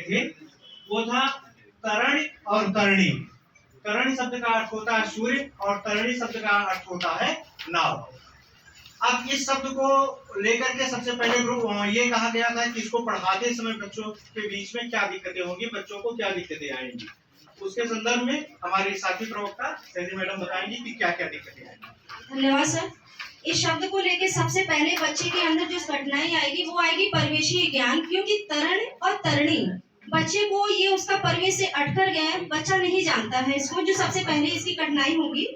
थे वो था तरण और तरणी। तरण शब्द का अर्थ होता है सूर्य और तरणी शब्द का अर्थ होता है नाव। अब इस शब्द को लेकर के सबसे पहले ग्रुप ये कहा गया था कि इसको पढ़ाते समय बच्चों के बीच में क्या दिक्कतें होंगी, बच्चों को क्या दिक्कतें आएंगी। उसके संदर्भ में हमारी साथी प्रवक्ता सैनी मैडम बताएंगी कि क्या क्या दिक्कतें आएंगी। धन्यवाद सर। इस शब्द को लेकर सबसे पहले बच्चे के अंदर जो कठिनाई आएगी वो आएगी परिवेशीय ज्ञान, क्योंकि तरण और तरणी बच्चे को ये उसका परिवेश से अटकर गया है, बच्चा नहीं जानता है इसको, जो सबसे पहले इसकी कठिनाई होगी।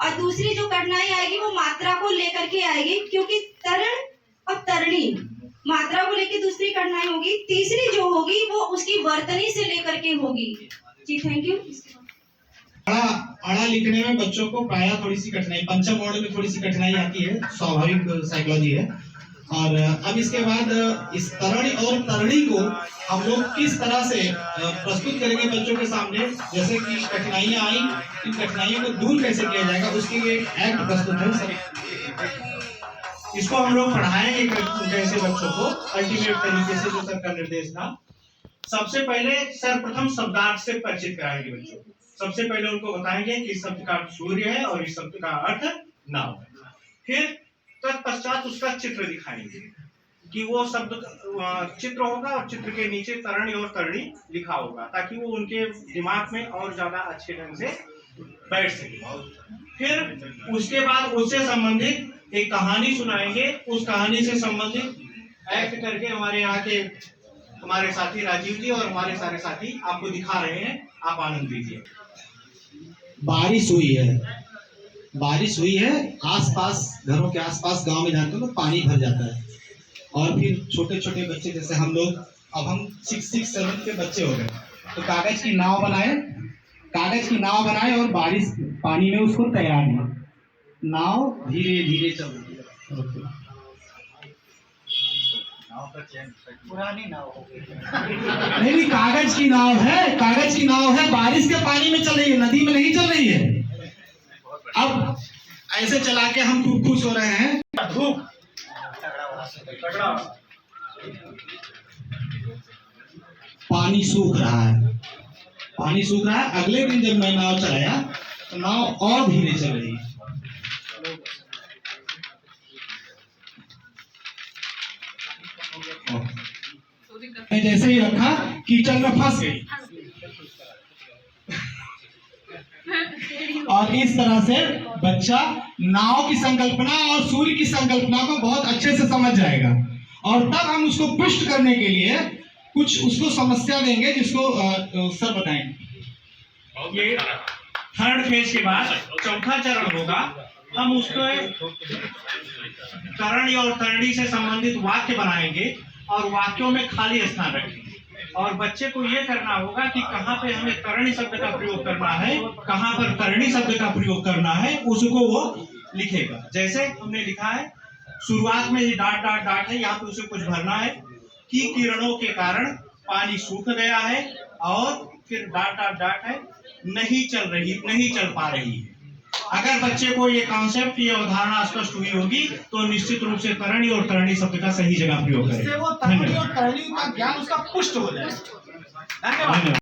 और दूसरी जो कठिनाई आएगी वो मात्रा को लेकर के आएगी, क्योंकि तरण और तरणी मात्रा को लेकर दूसरी कठिनाई होगी। तीसरी जो होगी वो उसकी वर्तनी से लेकर के होगी। जी थैंक यू। अड़ा लिखने में बच्चों को प्रायः थोड़ी सी कठिनाई, पंचम मॉडल में थोड़ी सी कठिनाई आती है, स्वाभाविक साइकोलॉजी है। और अब इसके बाद इस तरण और तरणी को हम लोग किस तरह से प्रस्तुत करेंगे बच्चों के सामने, जैसे कि कठिनाइयां आई, इन कठिनाइयों को दूर कैसे किया जाएगा, उसके लिए एक्ट प्रस्तुत है सर। इसको हम लोग पढ़ाएंगे कैसे बच्चों को अल्टीमेट तरीके से, जो सर का निर्देश था। सबसे पहले सर्वप्रथम शब्दार्थ से परिचित कराएंगे बच्चों को। सबसे पहले उनको बताएंगे कि इस शब्द का अर्थ सूर्य है और इस शब्द का अर्थ नाव है। फिर तत्पश्चात उसका चित्र दिखाएंगे कि वो शब्द चित्र होगा और चित्र के नीचे तरणी और तरणी लिखा होगा, ताकि वो उनके दिमाग में और ज्यादा अच्छे ढंग से बैठ सके। फिर उसके बाद उससे संबंधित एक कहानी सुनाएंगे। उस कहानी से संबंधित एक्ट करके हमारे यहाँ के हमारे साथी राजीव जी और हमारे सारे साथी आपको दिखा रहे हैं, आप आनंद लीजिए। बारिश हुई है, आसपास घरों के आसपास गांव में जाते हो तो पानी भर जाता है। और फिर छोटे छोटे बच्चे जैसे हम लोग, अब हम 6, 7 के बच्चे हो गए, तो कागज की नाव बनाए और बारिश पानी में उसको तैयार किया। नाव धीरे धीरे चल रही है, पुरानी नाव नहीं, कागज की नाव है, बारिश के पानी में चल रही है, नदी में नहीं चल रही है। अब ऐसे चला के हम खूब खुश हो रहे हैं। धूप पानी सूख रहा है। अगले दिन जब मैं नाव चलाया तो नाव और धीरे चल रही है। मैं जैसे ही रखा कीचड़ में फंस गई। और इस तरह से बच्चा नाव की संकल्पना और सूर्य की संकल्पना को बहुत अच्छे से समझ जाएगा। और तब हम उसको पुष्ट करने के लिए कुछ उसको समस्या देंगे, जिसको सर बताएंगे। ये थर्ड फेज के बाद चौथा चरण होगा। हम उसको तरणी और तरणी से संबंधित वाक्य बनाएंगे और वाक्यों में खाली स्थान रखेंगे। और बच्चे को यह करना होगा कि कहाँ पे हमें तरणी शब्द का प्रयोग करना है, कहाँ पर तरणी शब्द का प्रयोग करना है, उसको वो लिखेगा। जैसे हमने लिखा है, शुरुआत में ये डॉट डॉट डॉट है, यहाँ पे उसे कुछ भरना है कि किरणों के कारण पानी सूख गया है, और फिर डॉट डॉट डॉट है, नहीं चल पा रही है। अगर बच्चे को ये कॉन्सेप्ट, ये अवधारणा स्पष्ट हुई होगी तो निश्चित रूप से तरणी और तरणी शब्द का सही जगह प्रयोग करें। वो तरणी और तरणी का ज्ञान उसका पुष्ट हो जाए। धन्यवाद।